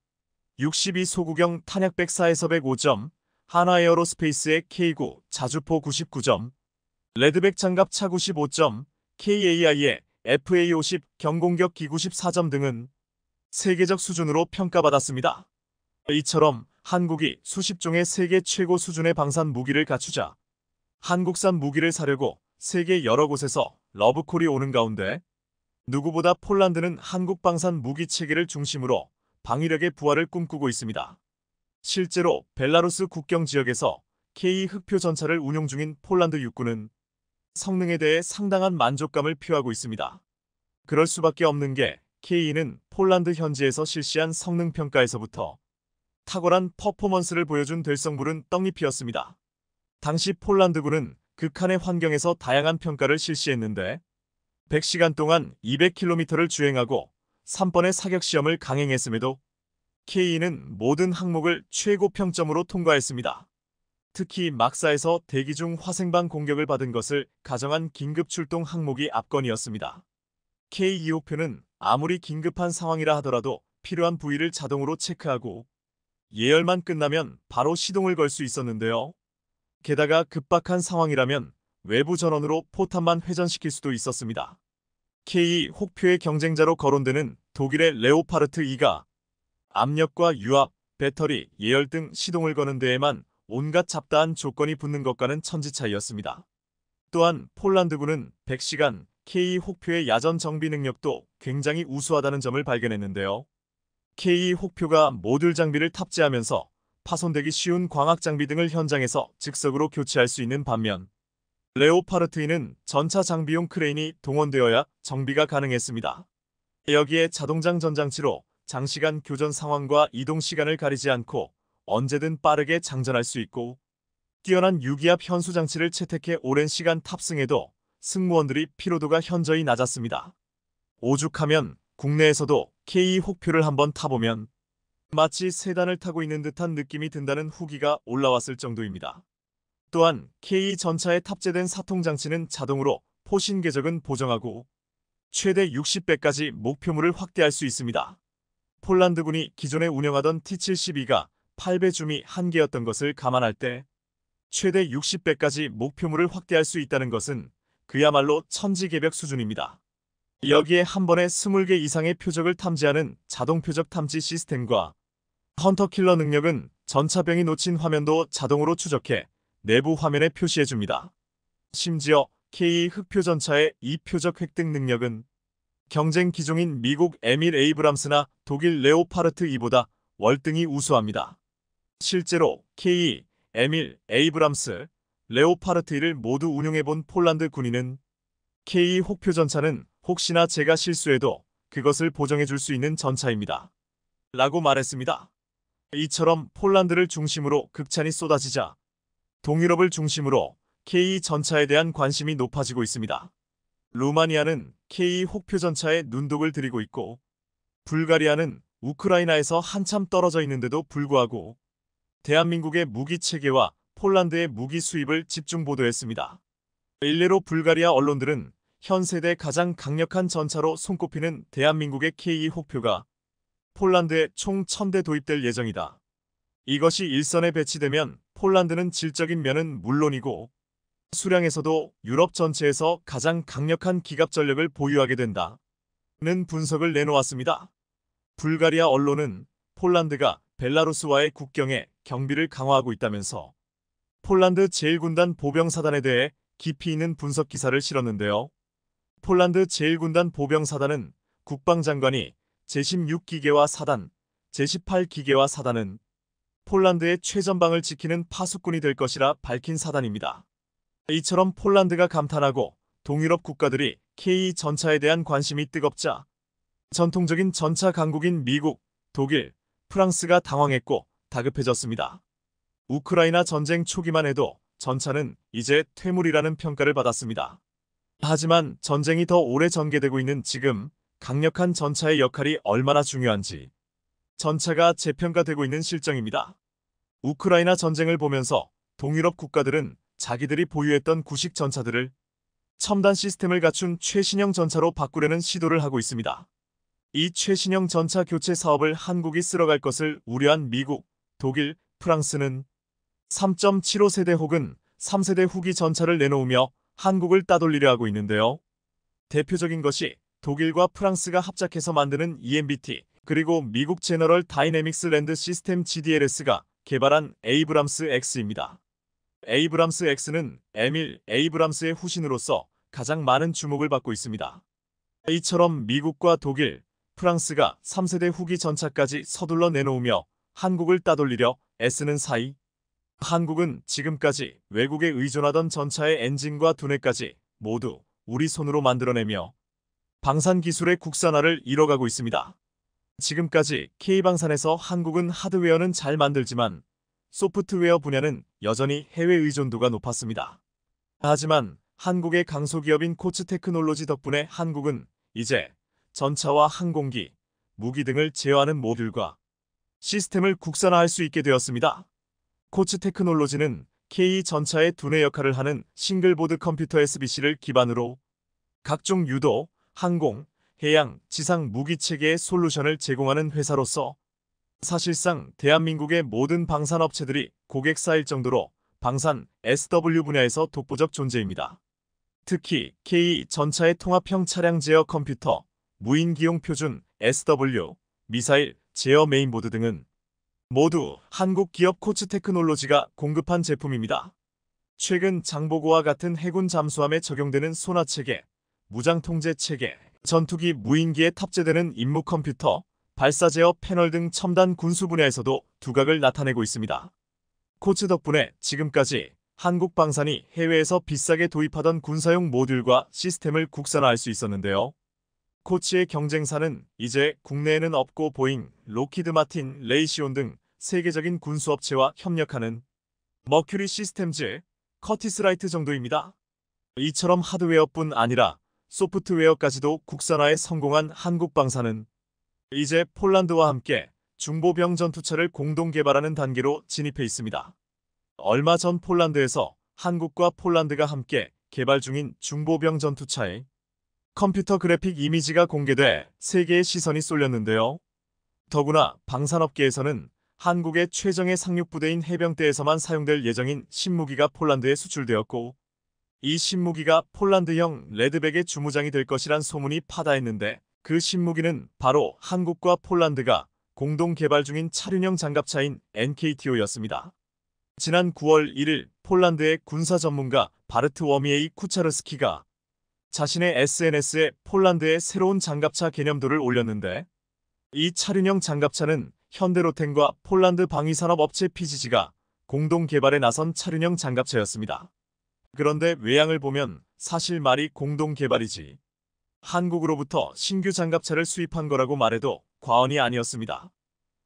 62소구경 탄약백 4에서 105점, 하나에어로스페이스의 K9 자주포 99점, 레드백 장갑 차 95점, KAI의 FA50 경공격기 94점 등은 세계적 수준으로 평가받았습니다. 이처럼 한국이 수십 종의 세계 최고 수준의 방산 무기를 갖추자 한국산 무기를 사려고 세계 여러 곳에서 러브콜이 오는 가운데 누구보다 폴란드는 한국 방산 무기 체계를 중심으로 방위력의 부활을 꿈꾸고 있습니다. 실제로 벨라루스 국경 지역에서 K 흑표 전차를 운용 중인 폴란드 육군은 성능에 대해 상당한 만족감을 표하고 있습니다. 그럴 수밖에 없는 게 K는 폴란드 현지에서 실시한 성능 평가에서부터 탁월한 퍼포먼스를 보여준 될성부른 떡잎이었습니다. 당시 폴란드군은 극한의 환경에서 다양한 평가를 실시했는데 100시간 동안 200km를 주행하고 3번의 사격 시험을 강행했음에도 K는 모든 항목을 최고 평점으로 통과했습니다. 특히 막사에서 대기 중 화생방 공격을 받은 것을 가정한 긴급 출동 항목이 압권이었습니다. K2호표는 아무리 긴급한 상황이라 하더라도 필요한 부위를 자동으로 체크하고 예열만 끝나면 바로 시동을 걸 수 있었는데요. 게다가 급박한 상황이라면 외부 전원으로 포탄만 회전시킬 수도 있었습니다. K 혹표의 경쟁자로 거론되는 독일의 레오파르트 2가 압력과 유압, 배터리, 예열 등 시동을 거는 데에만 온갖 잡다한 조건이 붙는 것과는 천지 차이였습니다. 또한 폴란드군은 100시간 K 혹표의 야전 정비 능력도 굉장히 우수하다는 점을 발견했는데요. K 혹표가 모듈 장비를 탑재하면서 파손되기 쉬운 광학 장비 등을 현장에서 즉석으로 교체할 수 있는 반면 레오파르트2는 전차 장비용 크레인이 동원되어야 정비가 가능했습니다. 여기에 자동장 전장치로 장시간 교전 상황과 이동 시간을 가리지 않고 언제든 빠르게 장전할 수 있고 뛰어난 유기압 현수 장치를 채택해 오랜 시간 탑승해도 승무원들이 피로도가 현저히 낮았습니다. 오죽하면 국내에서도 K 혹표를 한번 타보면 마치 세단을 타고 있는 듯한 느낌이 든다는 후기가 올라왔을 정도입니다. 또한 K 전차에 탑재된 사통장치는 자동으로 포신 궤적은 보정하고 최대 60배까지 목표물을 확대할 수 있습니다. 폴란드군이 기존에 운영하던 T-72가 8배 줌이 한계였던 것을 감안할 때 최대 60배까지 목표물을 확대할 수 있다는 것은 그야말로 천지개벽 수준입니다. 여기에 한 번에 20개 이상의 표적을 탐지하는 자동 표적 탐지 시스템과 헌터킬러 능력은 전차병이 놓친 화면도 자동으로 추적해 내부 화면에 표시해줍니다. 심지어 K 흑표 전차의 이 표적 획득 능력은 경쟁 기종인 미국 에밀 에이브람스나 독일 레오파르트 2보다 월등히 우수합니다. 실제로 K, 에밀, 에이브람스, 레오파르트 2를 모두 운용해본 폴란드 군인은 K 혹표 전차는 혹시나 제가 실수해도 그것을 보정해줄 수 있는 전차입니다. 라고 말했습니다. 이처럼 폴란드를 중심으로 극찬이 쏟아지자 동유럽을 중심으로 K 전차에 대한 관심이 높아지고 있습니다. 루마니아는 K 혹표 전차에 눈독을 들이고 있고 불가리아는 우크라이나에서 한참 떨어져 있는데도 불구하고 대한민국의 무기 체계와 폴란드의 무기 수입을 집중 보도했습니다. 일례로 불가리아 언론들은 현 세대 가장 강력한 전차로 손꼽히는 대한민국의 K2 혹표가 폴란드에 총 1000대 도입될 예정이다. 이것이 일선에 배치되면 폴란드는 질적인 면은 물론이고 수량에서도 유럽 전체에서 가장 강력한 기갑 전력을 보유하게 된다는 분석을 내놓았습니다. 불가리아 언론은 폴란드가 벨라루스와의 국경에 경비를 강화하고 있다면서 폴란드 제1군단 보병사단에 대해 깊이 있는 분석 기사를 실었는데요. 폴란드 제1군단 보병사단은 국방장관이 제16기계화 사단, 제18기계화 사단은 폴란드의 최전방을 지키는 파수꾼이 될 것이라 밝힌 사단입니다. 이처럼 폴란드가 감탄하고 동유럽 국가들이 K 전차에 대한 관심이 뜨겁자 전통적인 전차 강국인 미국, 독일, 프랑스가 당황했고 다급해졌습니다. 우크라이나 전쟁 초기만 해도 전차는 이제 퇴물이라는 평가를 받았습니다. 하지만 전쟁이 더 오래 전개되고 있는 지금 강력한 전차의 역할이 얼마나 중요한지 전차가 재평가되고 있는 실정입니다. 우크라이나 전쟁을 보면서 동유럽 국가들은 자기들이 보유했던 구식 전차들을 첨단 시스템을 갖춘 최신형 전차로 바꾸려는 시도를 하고 있습니다. 이 최신형 전차 교체 사업을 한국이 쓸어갈 것을 우려한 미국, 독일, 프랑스는 3.75세대 혹은 3세대 후기 전차를 내놓으며 한국을 따돌리려 하고 있는데요. 대표적인 것이 독일과 프랑스가 합작해서 만드는 EMBT, 그리고 미국 제너럴 다이내믹스 랜드 시스템 GDLS가 개발한 에이브람스 X입니다. 에이브람스 X는 에밀 에이브람스의 후신으로서 가장 많은 주목을 받고 있습니다. 이처럼 미국과 독일, 프랑스가 3세대 후기 전차까지 서둘러 내놓으며 한국을 따돌리려 애쓰는 사이 한국은 지금까지 외국에 의존하던 전차의 엔진과 두뇌까지 모두 우리 손으로 만들어내며 방산 기술의 국산화를 이뤄가고 있습니다. 지금까지 K방산에서 한국은 하드웨어는 잘 만들지만 소프트웨어 분야는 여전히 해외 의존도가 높았습니다. 하지만 한국의 강소기업인 코츠테크놀로지 덕분에 한국은 이제 전차와 항공기, 무기 등을 제어하는 모듈과 시스템을 국산화할 수 있게 되었습니다. 코츠테크놀로지는 K 전차의 두뇌 역할을 하는 싱글보드 컴퓨터 SBC를 기반으로 각종 유도, 항공, 해양, 지상 무기 체계의 솔루션을 제공하는 회사로서 사실상 대한민국의 모든 방산업체들이 고객 쌓일 정도로 방산 SW 분야에서 독보적 존재입니다. 특히 K 전차의 통합형 차량 제어 컴퓨터, 무인기용 표준 SW, 미사일 제어 메인보드 등은 모두 한국 기업 코츠테크놀로지가 공급한 제품입니다. 최근 장보고와 같은 해군 잠수함에 적용되는 소나체계, 무장통제체계, 전투기 무인기에 탑재되는 임무 컴퓨터, 발사 제어 패널 등 첨단 군수 분야에서도 두각을 나타내고 있습니다. 코츠 덕분에 지금까지 한국 방산이 해외에서 비싸게 도입하던 군사용 모듈과 시스템을 국산화할 수 있었는데요. 코츠의 경쟁사는 이제 국내에는 없고 보잉, 로키드 마틴, 레이시온 등 세계적인 군수업체와 협력하는 머큐리 시스템즈, 커티스라이트 정도입니다. 이처럼 하드웨어뿐 아니라 소프트웨어까지도 국산화에 성공한 한국 방산은 이제 폴란드와 함께 중보병 전투차를 공동 개발하는 단계로 진입해 있습니다. 얼마 전 폴란드에서 한국과 폴란드가 함께 개발 중인 중보병 전투차에 컴퓨터 그래픽 이미지가 공개돼 세계의 시선이 쏠렸는데요. 더구나 방산업계에서는 한국의 최정예 상륙부대인 해병대에서만 사용될 예정인 신무기가 폴란드에 수출되었고 이 신무기가 폴란드형 레드백의 주무장이 될 것이란 소문이 파다했는데 그 신무기는 바로 한국과 폴란드가 공동 개발 중인 차륜형 장갑차인 NKTO였습니다. 지난 9월 1일 폴란드의 군사 전문가 바르트 워미에이 쿠차르스키가 자신의 SNS에 폴란드의 새로운 장갑차 개념도를 올렸는데 이 차륜형 장갑차는 현대로템과 폴란드 방위산업업체 PGG가 공동 개발에 나선 차륜형 장갑차였습니다. 그런데 외양을 보면 사실 말이 공동 개발이지 한국으로부터 신규 장갑차를 수입한 거라고 말해도 과언이 아니었습니다.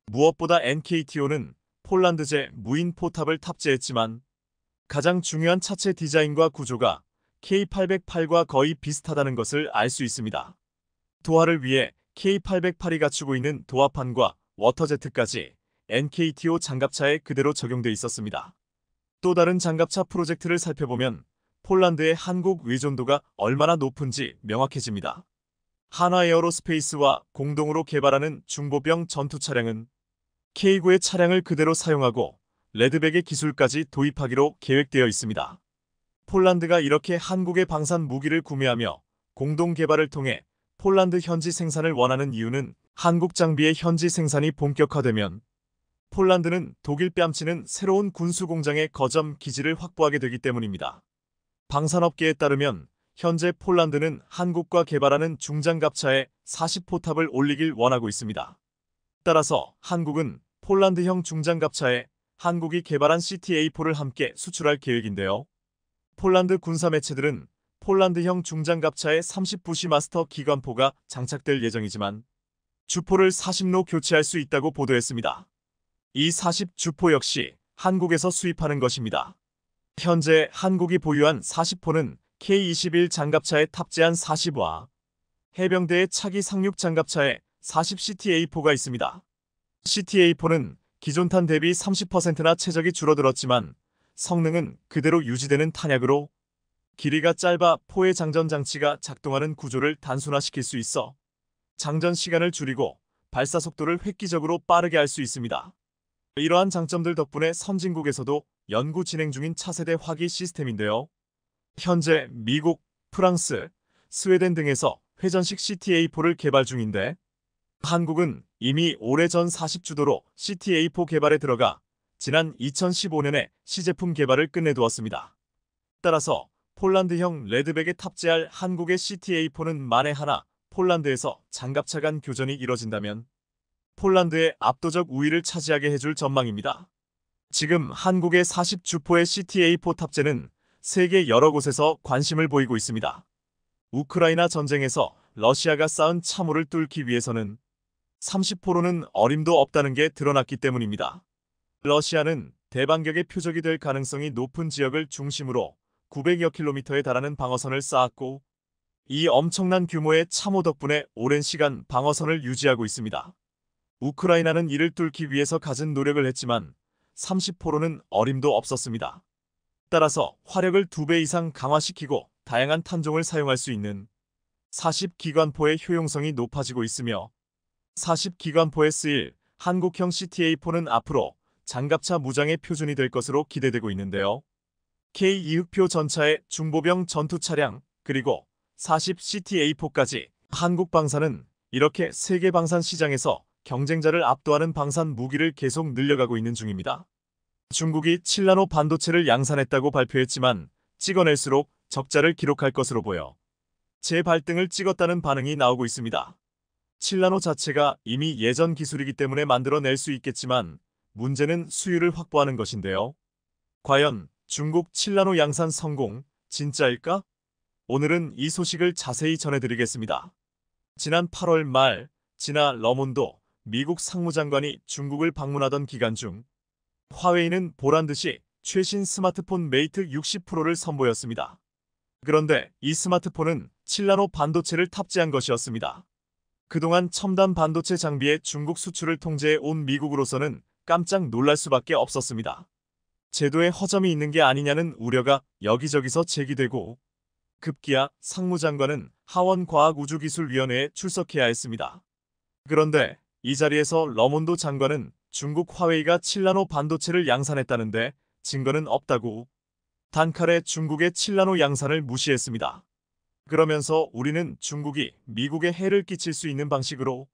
무엇보다 NKTO는 폴란드제 무인 포탑을 탑재했지만 가장 중요한 차체 디자인과 구조가 K808과 거의 비슷하다는 것을 알 수 있습니다. 도하를 위해 K808이 갖추고 있는 도하판과 워터제트까지 NKTO 장갑차에 그대로 적용돼 있었습니다. 또 다른 장갑차 프로젝트를 살펴보면 폴란드의 한국 의존도가 얼마나 높은지 명확해집니다. 한화에어로스페이스와 공동으로 개발하는 중보병 전투 차량은 K9의 차량을 그대로 사용하고 레드백의 기술까지 도입하기로 계획되어 있습니다. 폴란드가 이렇게 한국의 방산 무기를 구매하며 공동 개발을 통해 폴란드 현지 생산을 원하는 이유는 한국 장비의 현지 생산이 본격화되면 폴란드는 독일 뺨치는 새로운 군수 공장의 거점 기지를 확보하게 되기 때문입니다. 방산업계에 따르면 현재 폴란드는 한국과 개발하는 중장갑차에 40포탑을 올리길 원하고 있습니다. 따라서 한국은 폴란드형 중장갑차에 한국이 개발한 CTA4를 함께 수출할 계획인데요. 폴란드 군사 매체들은 폴란드형 중장갑차에 30부시 마스터 기관포가 장착될 예정이지만 주포를 40로 교체할 수 있다고 보도했습니다. 이 40주포 역시 한국에서 수입하는 것입니다. 현재 한국이 보유한 40포는 K21 장갑차에 탑재한 40와 해병대의 차기 상륙 장갑차에 40 CTA4가 있습니다. CTA4는 기존 탄 대비 30%나 최적이 줄어들었지만 성능은 그대로 유지되는 탄약으로 길이가 짧아 포의 장전 장치가 작동하는 구조를 단순화시킬 수 있어 장전 시간을 줄이고 발사 속도를 획기적으로 빠르게 할 수 있습니다. 이러한 장점들 덕분에 선진국에서도 연구 진행 중인 차세대 화기 시스템인데요. 현재 미국, 프랑스, 스웨덴 등에서 회전식 CTA4를 개발 중인데 한국은 이미 오래전 40주도로 CTA4 개발에 들어가 지난 2015년에 시제품 개발을 끝내두었습니다. 따라서 폴란드형 레드백에 탑재할 한국의 CTA4는 만에 하나 폴란드에서 장갑차 간 교전이 이뤄진다면 폴란드의 압도적 우위를 차지하게 해줄 전망입니다. 지금 한국의 40주포의 CTA4 탑재는 세계 여러 곳에서 관심을 보이고 있습니다. 우크라이나 전쟁에서 러시아가 쌓은 참호를 뚫기 위해서는 30포로는 어림도 없다는 게 드러났기 때문입니다. 러시아는 대반격의 표적이 될 가능성이 높은 지역을 중심으로 900여 킬로미터에 달하는 방어선을 쌓았고 이 엄청난 규모의 참호 덕분에 오랜 시간 방어선을 유지하고 있습니다. 우크라이나는 이를 뚫기 위해서 갖은 노력을 했지만 30포로는 어림도 없었습니다. 따라서 화력을 2배 이상 강화시키고 다양한 탄종을 사용할 수 있는 40기관포의 효용성이 높아지고 있으며 40기관포에 쓰일 한국형 CTA4는 앞으로 장갑차 무장의 표준이 될 것으로 기대되고 있는데요. K2흑표 전차의 중보병 전투 차량 그리고 40 CTA4까지 한국 방산은 이렇게 세계 방산 시장에서 경쟁자를 압도하는 방산 무기를 계속 늘려가고 있는 중입니다. 중국이 7나노 반도체를 양산했다고 발표했지만 찍어낼수록 적자를 기록할 것으로 보여 재발등을 찍었다는 반응이 나오고 있습니다. 7나노 자체가 이미 예전 기술이기 때문에 만들어낼 수 있겠지만 문제는 수율을 확보하는 것인데요. 과연 중국 7나노 양산 성공 진짜일까? 오늘은 이 소식을 자세히 전해드리겠습니다. 지난 8월 말 지나 러몬도 미국 상무장관이 중국을 방문하던 기간 중 화웨이는 보란듯이 최신 스마트폰 메이트 60 프로를 선보였습니다. 그런데 이 스마트폰은 7나노 반도체를 탑재한 것이었습니다. 그동안 첨단 반도체 장비의 중국 수출을 통제해 온 미국으로서는 깜짝 놀랄 수밖에 없었습니다. 제도에 허점이 있는 게 아니냐는 우려가 여기저기서 제기되고 급기야 상무장관은 하원과학우주기술위원회에 출석해야 했습니다. 그런데 이 자리에서 러몬도 장관은 중국 화웨이가 7나노 반도체를 양산했다는데 증거는 없다고 단칼에 중국의 7나노 양산을 무시했습니다. 그러면서 우리는 중국이 미국에 해를 끼칠 수 있는 방식으로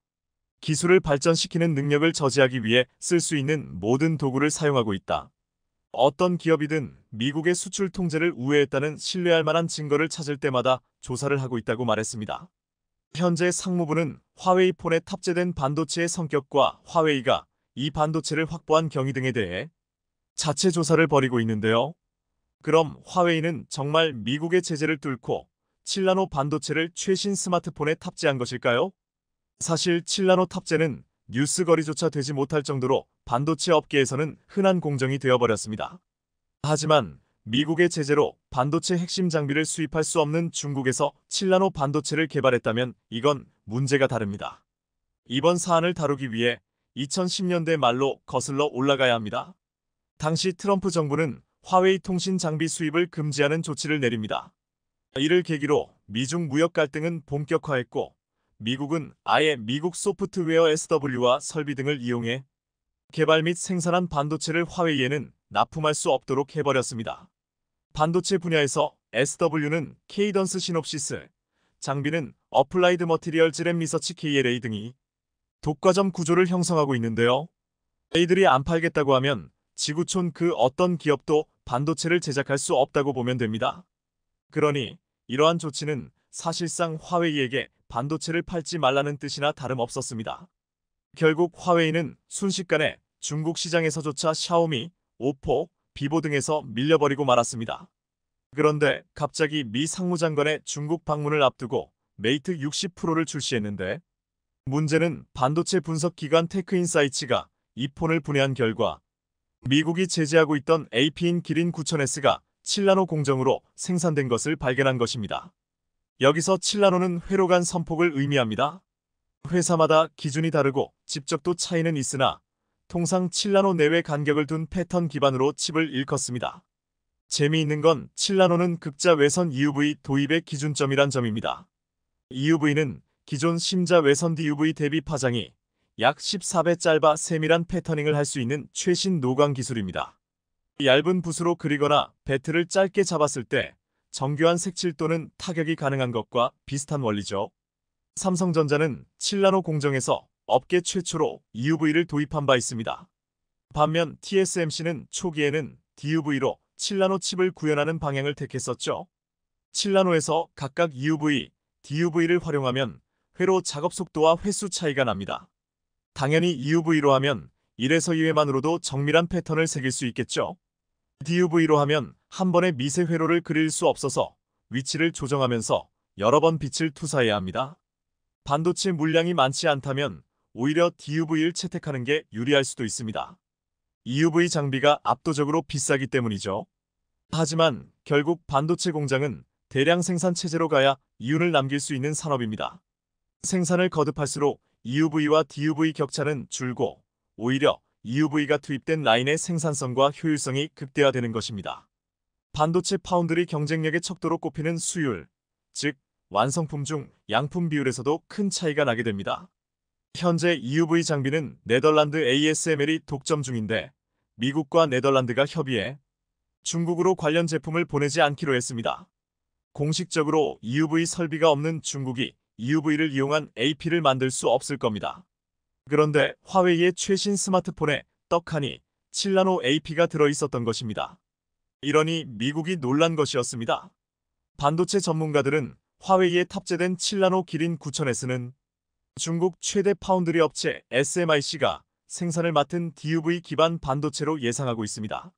기술을 발전시키는 능력을 저지하기 위해 쓸 수 있는 모든 도구를 사용하고 있다. 어떤 기업이든 미국의 수출 통제를 우회했다는 신뢰할 만한 증거를 찾을 때마다 조사를 하고 있다고 말했습니다. 현재 상무부는 화웨이 폰에 탑재된 반도체의 성격과 화웨이가 이 반도체를 확보한 경위 등에 대해 자체 조사를 벌이고 있는데요. 그럼 화웨이는 정말 미국의 제재를 뚫고 7나노 반도체를 최신 스마트폰에 탑재한 것일까요? 사실 7나노 탑재는 뉴스거리조차 되지 못할 정도로 반도체 업계에서는 흔한 공정이 되어버렸습니다. 하지만 미국의 제재로 반도체 핵심 장비를 수입할 수 없는 중국에서 7나노 반도체를 개발했다면 이건 문제가 다릅니다. 이번 사안을 다루기 위해 2010년대 말로 거슬러 올라가야 합니다. 당시 트럼프 정부는 화웨이 통신 장비 수입을 금지하는 조치를 내립니다. 이를 계기로 미중 무역 갈등은 본격화했고 미국은 아예 미국 소프트웨어 SW와 설비 등을 이용해 개발 및 생산한 반도체를 화웨이에는 납품할 수 없도록 해버렸습니다. 반도체 분야에서 SW는 케이던스 시놉시스, 장비는 어플라이드 머티리얼즈 램 리서치 KLA 등이 독과점 구조를 형성하고 있는데요. 이들이 안 팔겠다고 하면 지구촌 그 어떤 기업도 반도체를 제작할 수 없다고 보면 됩니다. 그러니 이러한 조치는 사실상 화웨이에게 반도체를 팔지 말라는 뜻이나 다름없었습니다. 결국 화웨이는 순식간에 중국 시장에서조차 샤오미, 오포, 비보 등에서 밀려버리고 말았습니다. 그런데 갑자기 미 상무장관의 중국 방문을 앞두고 메이트 60 프로를 출시했는데 문제는 반도체 분석 기관 테크인사이츠가 이 폰을 분해한 결과 미국이 제재하고 있던 AP인 기린 9000S가 7나노 공정으로 생산된 것을 발견한 것입니다. 여기서 7나노는 회로 간 선폭을 의미합니다. 회사마다 기준이 다르고 집적도 차이는 있으나 통상 7나노 내외 간격을 둔 패턴 기반으로 칩을 일컫습니다. 재미있는 건 7나노는 극자 외선 EUV 도입의 기준점이란 점입니다. EUV는 기존 심자 외선 DUV 대비 파장이 약 14배 짧아 세밀한 패터닝을 할 수 있는 최신 노광 기술입니다. 얇은 붓으로 그리거나 배트를 짧게 잡았을 때 정교한 색칠 또는 타격이 가능한 것과 비슷한 원리죠. 삼성전자는 7나노 공정에서 업계 최초로 EUV를 도입한 바 있습니다. 반면 TSMC는 초기에는 DUV로 7나노 칩을 구현하는 방향을 택했었죠. 7나노에서 각각 EUV, DUV를 활용하면 회로 작업 속도와 횟수 차이가 납니다. 당연히 EUV로 하면 1에서 2회만으로도 정밀한 패턴을 새길 수 있겠죠. DUV로 하면 한 번에 미세 회로를 그릴 수 없어서 위치를 조정하면서 여러 번 빛을 투사해야 합니다. 반도체 물량이 많지 않다면 오히려 DUV를 채택하는 게 유리할 수도 있습니다. EUV 장비가 압도적으로 비싸기 때문이죠. 하지만 결국 반도체 공장은 대량 생산 체제로 가야 이윤을 남길 수 있는 산업입니다. 생산을 거듭할수록 EUV와 DUV 격차는 줄고 오히려 EUV가 투입된 라인의 생산성과 효율성이 극대화되는 것입니다. 반도체 파운드리 경쟁력의 척도로 꼽히는 수율, 즉 완성품 중 양품 비율에서도 큰 차이가 나게 됩니다. 현재 EUV 장비는 네덜란드 ASML이 독점 중인데 미국과 네덜란드가 협의해 중국으로 관련 제품을 보내지 않기로 했습니다. 공식적으로 EUV 설비가 없는 중국이 EUV를 이용한 AP를 만들 수 없을 겁니다. 그런데 화웨이의 최신 스마트폰에 떡하니 7나노 AP가 들어있었던 것입니다. 이러니 미국이 놀란 것이었습니다. 반도체 전문가들은 화웨이에 탑재된 7나노 기린 9000S는 중국 최대 파운드리 업체 SMIC가 생산을 맡은 DUV 기반 반도체로 예상하고 있습니다.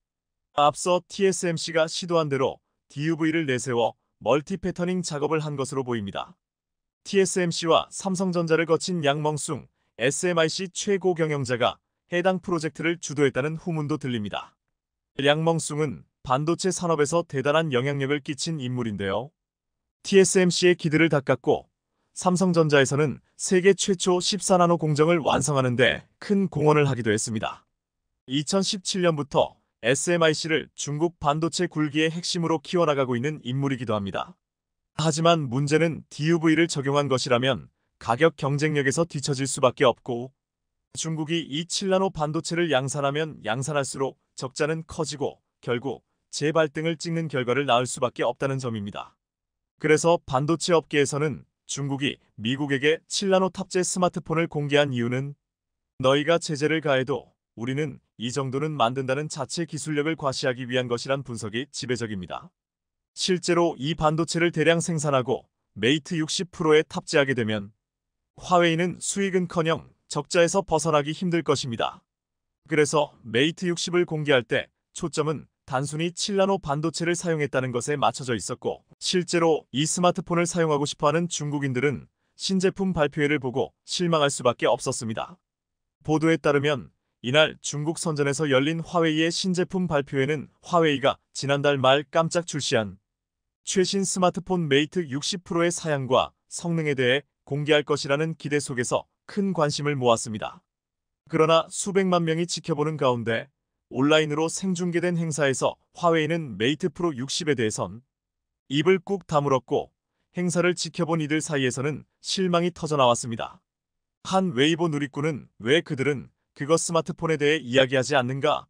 앞서 TSMC가 시도한 대로 DUV를 내세워 멀티 패터닝 작업을 한 것으로 보입니다. TSMC와 삼성전자를 거친 양멍숭 SMIC 최고 경영자가 해당 프로젝트를 주도했다는 후문도 들립니다. 양멍숭은 반도체 산업에서 대단한 영향력을 끼친 인물인데요. TSMC의 기들을 닦았고 삼성전자에서는 세계 최초 14나노 공정을 완성하는 데 큰 공헌을 하기도 했습니다. 2017년부터 SMIC를 중국 반도체 굴기의 핵심으로 키워나가고 있는 인물이기도 합니다. 하지만 문제는 DUV를 적용한 것이라면 가격 경쟁력에서 뒤처질 수밖에 없고 중국이 이 7나노 반도체를 양산하면 양산할수록 적자는 커지고 결국 재발등을 찍는 결과를 낳을 수밖에 없다는 점입니다. 그래서 반도체 업계에서는 중국이 미국에게 7나노 탑재 스마트폰을 공개한 이유는 너희가 제재를 가해도 우리는 이 정도는 만든다는 자체 기술력을 과시하기 위한 것이란 분석이 지배적입니다. 실제로 이 반도체를 대량 생산하고 메이트 60 프로에 탑재하게 되면 화웨이는 수익은커녕 적자에서 벗어나기 힘들 것입니다. 그래서 메이트 60을 공개할 때 초점은 단순히 7나노 반도체를 사용했다는 것에 맞춰져 있었고 실제로 이 스마트폰을 사용하고 싶어하는 중국인들은 신제품 발표회를 보고 실망할 수밖에 없었습니다. 보도에 따르면 이날 중국 선전에서 열린 화웨이의 신제품 발표회는 화웨이가 지난달 말 깜짝 출시한 최신 스마트폰 메이트 60 프로의 사양과 성능에 대해 공개할 것이라는 기대 속에서 큰 관심을 모았습니다. 그러나 수백만 명이 지켜보는 가운데 온라인으로 생중계된 행사에서 화웨이는 메이트 프로 60에 대해선 입을 꾹 다물었고 행사를 지켜본 이들 사이에서는 실망이 터져나왔습니다. 한 웨이보 누리꾼은 왜 그들은 그거 스마트폰에 대해 이야기하지 않는가?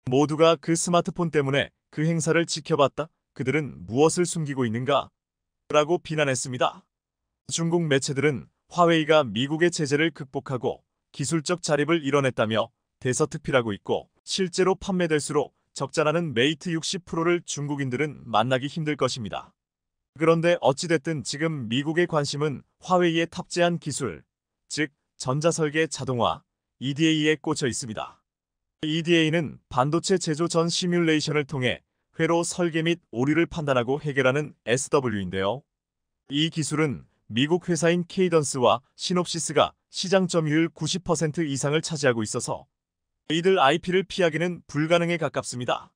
모두가 그 스마트폰 때문에 그 행사를 지켜봤다. 그들은 무엇을 숨기고 있는가? 라고 비난했습니다. 중국 매체들은 화웨이가 미국의 제재를 극복하고 기술적 자립을 이뤄냈다며 대서특필하고 있고 실제로 판매될수록 적자나는 메이트 60 프로를 중국인들은 만나기 힘들 것입니다. 그런데 어찌됐든 지금 미국의 관심은 화웨이에 탑재한 기술, 즉 전자설계 자동화 EDA에 꽂혀 있습니다. EDA는 반도체 제조 전 시뮬레이션을 통해 회로 설계 및 오류를 판단하고 해결하는 SW인데요. 이 기술은 미국 회사인 케이던스와 시놉시스가 시장 점유율 90% 이상을 차지하고 있어서 이들 IP를 피하기는 불가능에 가깝습니다.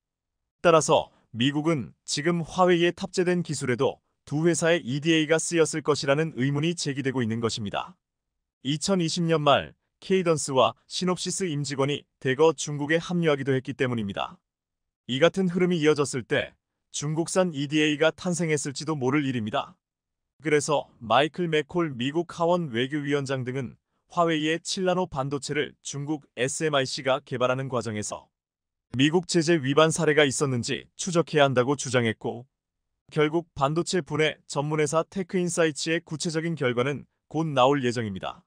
따라서 미국은 지금 화웨이에 탑재된 기술에도 두 회사의 EDA가 쓰였을 것이라는 의문이 제기되고 있는 것입니다. 2020년 말 케이던스와 시놉시스 임직원이 대거 중국에 합류하기도 했기 때문입니다. 이 같은 흐름이 이어졌을 때 중국산 EDA가 탄생했을지도 모를 일입니다. 그래서 마이클 맥콜 미국 하원 외교위원장 등은 화웨이의 7나노 반도체를 중국 SMIC가 개발하는 과정에서 미국 제재 위반 사례가 있었는지 추적해야 한다고 주장했고 결국 반도체 분해 전문회사 테크인사이츠의 구체적인 결과는 곧 나올 예정입니다.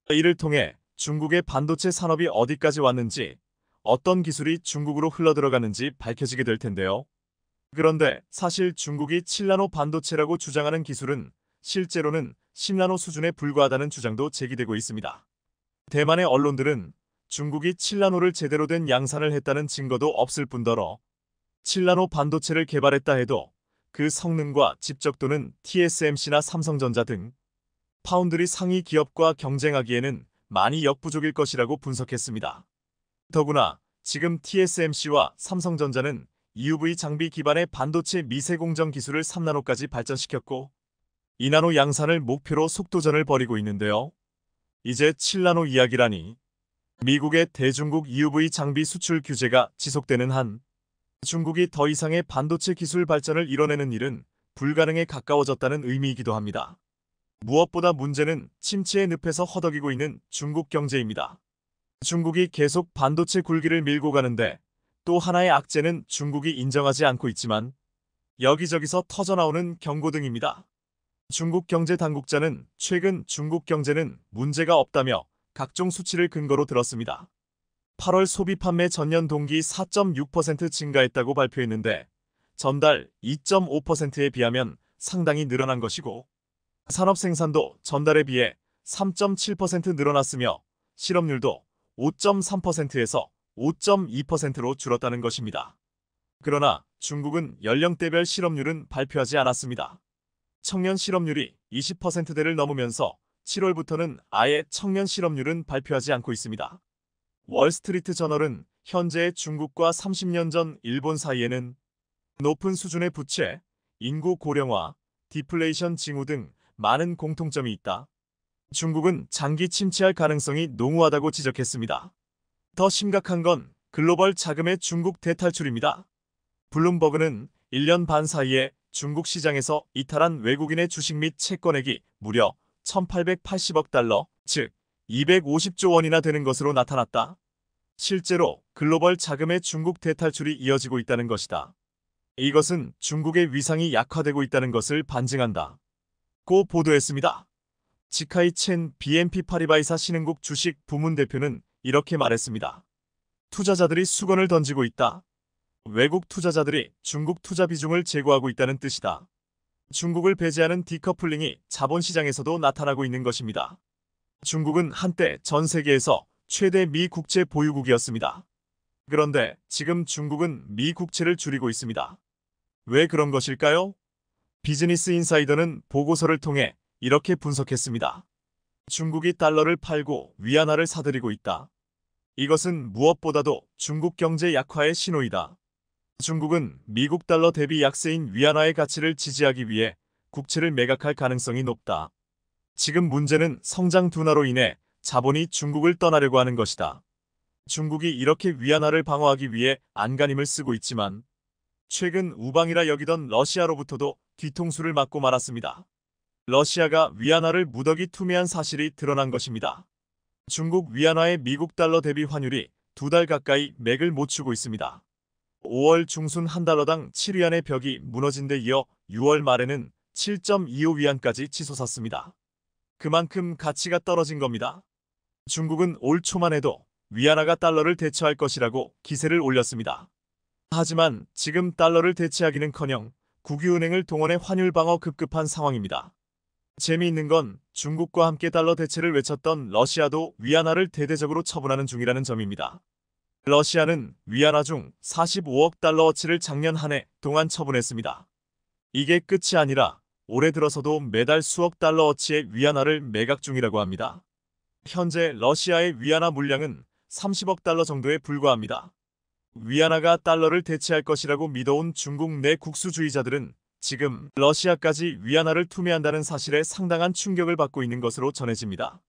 이를 통해 중국의 반도체 산업이 어디까지 왔는지 어떤 기술이 중국으로 흘러들어가는지 밝혀지게 될 텐데요. 그런데 사실 중국이 7나노 반도체라고 주장하는 기술은 실제로는 10나노 수준에 불과하다는 주장도 제기되고 있습니다. 대만의 언론들은 중국이 7나노를 제대로 된 양산을 했다는 증거도 없을 뿐더러 7나노 반도체를 개발했다 해도 그 성능과 집적도는 TSMC나 삼성전자 등 파운드리 상위 기업과 경쟁하기에는 많이 역부족일 것이라고 분석했습니다. 더구나 지금 TSMC와 삼성전자는 EUV 장비 기반의 반도체 미세공정 기술을 3나노까지 발전시켰고 2나노 양산을 목표로 속도전을 벌이고 있는데요. 이제 7나노 이야기라니 미국의 대중국 EUV 장비 수출 규제가 지속되는 한 중국이 더 이상의 반도체 기술 발전을 이뤄내는 일은 불가능에 가까워졌다는 의미이기도 합니다. 무엇보다 문제는 침체의 늪에서 허덕이고 있는 중국 경제입니다. 중국이 계속 반도체 굴기를 밀고 가는데 또 하나의 악재는 중국이 인정하지 않고 있지만 여기저기서 터져나오는 경고등입니다. 중국 경제 당국자는 최근 중국 경제는 문제가 없다며 각종 수치를 근거로 들었습니다. 8월 소비 판매 전년 동기 4.6% 증가했다고 발표했는데 전달 2.5%에 비하면 상당히 늘어난 것이고 산업 생산도 전달에 비해 3.7% 늘어났으며 실업률도 5.3%에서 5.2%로 줄었다는 것입니다. 그러나 중국은 연령대별 실업률은 발표하지 않았습니다. 청년 실업률이 20%대를 넘으면서 7월부터는 아예 청년 실업률은 발표하지 않고 있습니다. 월스트리트 저널은 현재의 중국과 30년 전 일본 사이에는 높은 수준의 부채, 인구 고령화, 디플레이션 징후 등 많은 공통점이 있다. 중국은 장기 침체할 가능성이 농후하다고 지적했습니다. 더 심각한 건 글로벌 자금의 중국 대탈출입니다. 블룸버그는 1년 반 사이에 중국 시장에서 이탈한 외국인의 주식 및 채권액이 무려 1,880억 달러, 즉 250조 원이나 되는 것으로 나타났다. 실제로 글로벌 자금의 중국 대탈출이 이어지고 있다는 것이다. 이것은 중국의 위상이 약화되고 있다는 것을 반증한다. 고 보도했습니다. 지카이 첸 BNP 파리바이사 신흥국 주식 부문 대표는 이렇게 말했습니다. 투자자들이 수건을 던지고 있다. 외국 투자자들이 중국 투자 비중을 제고하고 있다는 뜻이다. 중국을 배제하는 디커플링이 자본시장에서도 나타나고 있는 것입니다. 중국은 한때 전 세계에서 최대 미 국채 보유국이었습니다. 그런데 지금 중국은 미 국채를 줄이고 있습니다. 왜 그런 것일까요? 비즈니스 인사이더는 보고서를 통해 이렇게 분석했습니다. 중국이 달러를 팔고 위안화를 사들이고 있다. 이것은 무엇보다도 중국 경제 약화의 신호이다. 중국은 미국 달러 대비 약세인 위안화의 가치를 지지하기 위해 국채를 매각할 가능성이 높다. 지금 문제는 성장 둔화로 인해 자본이 중국을 떠나려고 하는 것이다. 중국이 이렇게 위안화를 방어하기 위해 안간힘을 쓰고 있지만 최근 우방이라 여기던 러시아로부터도 뒤통수를 맞고 말았습니다. 러시아가 위안화를 무더기 투매한 사실이 드러난 것입니다. 중국 위안화의 미국 달러 대비 환율이 2달 가까이 맥을 못 추고 있습니다. 5월 중순 한 달러당 7위안의 벽이 무너진 데 이어 6월 말에는 7.25위안까지 치솟았습니다. 그만큼 가치가 떨어진 겁니다. 중국은 올 초만 해도 위안화가 달러를 대처할 것이라고 기세를 올렸습니다. 하지만 지금 달러를 대체하기는커녕 국유은행을 동원해 환율 방어 급급한 상황입니다. 재미있는 건 중국과 함께 달러 대체를 외쳤던 러시아도 위안화를 대대적으로 처분하는 중이라는 점입니다. 러시아는 위안화 중 45억 달러어치를 작년 한 해 동안 처분했습니다. 이게 끝이 아니라 올해 들어서도 매달 수억 달러어치의 위안화를 매각 중이라고 합니다. 현재 러시아의 위안화 물량은 30억 달러 정도에 불과합니다. 위안화가 달러를 대체할 것이라고 믿어온 중국 내 국수주의자들은 지금 러시아까지 위안화를 투매한다는 사실에 상당한 충격을 받고 있는 것으로 전해집니다.